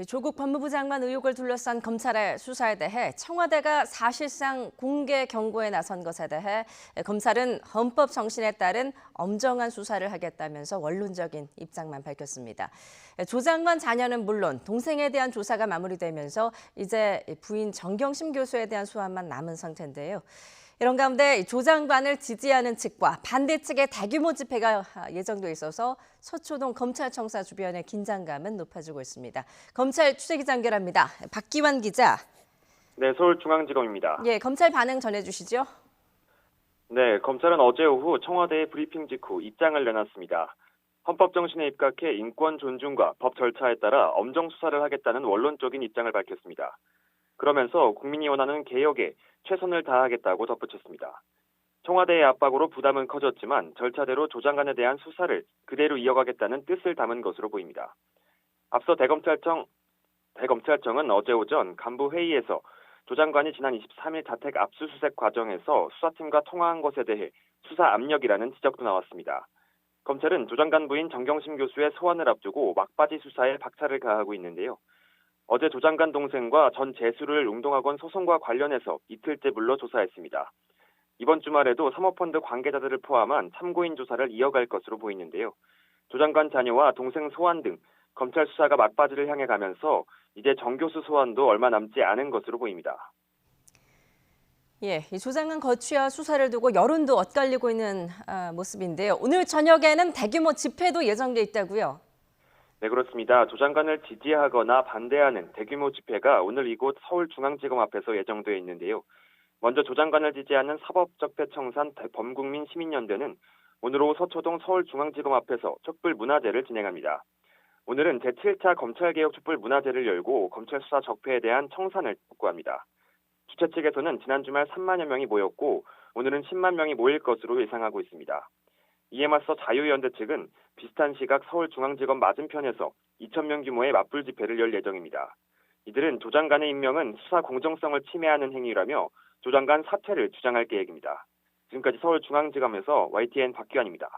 조국 법무부 장관 의혹을 둘러싼 검찰의 수사에 대해 청와대가 사실상 공개 경고에 나선 것에 대해 검찰은 헌법 정신에 따른 엄정한 수사를 하겠다면서 원론적인 입장만 밝혔습니다. 조 장관 자녀는 물론 동생에 대한 조사가 마무리되면서 이제 부인 정경심 교수에 대한 소환만 남은 상태인데요. 이런 가운데 조 장관을 지지하는 측과 반대 측의 대규모 집회가 예정돼 있어서 서초동 검찰청사 주변의 긴장감은 높아지고 있습니다. 검찰 취재기자 연결합니다. 박기환 기자. 네, 서울중앙지검입니다. 검찰 반응 전해주시죠. 네, 검찰은 어제 오후 청와대에 브리핑 직후 입장을 내놨습니다. 헌법 정신에 입각해 인권 존중과 법 절차에 따라 엄정 수사를 하겠다는 원론적인 입장을 밝혔습니다. 그러면서 국민이 원하는 개혁에 최선을 다하겠다고 덧붙였습니다. 청와대의 압박으로 부담은 커졌지만 절차대로 조 장관에 대한 수사를 그대로 이어가겠다는 뜻을 담은 것으로 보입니다. 앞서 대검찰청은 어제 오전 간부 회의에서 조 장관이 지난 23일 자택 압수수색 과정에서 수사팀과 통화한 것에 대해 수사 압력이라는 지적도 나왔습니다. 검찰은 조 장관 부인 정경심 교수의 소환을 앞두고 막바지 수사에 박차를 가하고 있는데요. 어제 조 장관 동생과 전 재수를 웅동학원 소송과 관련해서 이틀째 불러 조사했습니다. 이번 주말에도 사모펀드 관계자들을 포함한 참고인 조사를 이어갈 것으로 보이는데요. 조 장관 자녀와 동생 소환 등 검찰 수사가 막바지를 향해 가면서 이제 정 교수 소환도 얼마 남지 않은 것으로 보입니다. 이 조 장관 거취와 수사를 두고 여론도 엇갈리고 있는 모습인데요. 오늘 저녁에는 대규모 집회도 예정돼 있다고요. 네, 그렇습니다. 조 장관을 지지하거나 반대하는 대규모 집회가 오늘 이곳 서울중앙지검 앞에서 예정돼 있는데요. 먼저 조 장관을 지지하는 사법적폐청산 범국민시민연대는 오늘 오후 서초동 서울중앙지검 앞에서 촛불문화제를 진행합니다. 오늘은 제7차 검찰개혁 촛불문화제를 열고 검찰 수사 적폐에 대한 청산을 촉구합니다. 주최 측에서는 지난 주말 3만여 명이 모였고 오늘은 10만 명이 모일 것으로 예상하고 있습니다. 이에 맞서 자유연대 측은 비슷한 시각 서울중앙지검 맞은편에서 2,000명 규모의 맞불 집회를 열 예정입니다. 이들은 조 장관의 임명은 수사 공정성을 침해하는 행위라며 조 장관 사퇴를 주장할 계획입니다. 지금까지 서울중앙지검에서 YTN 박기환입니다.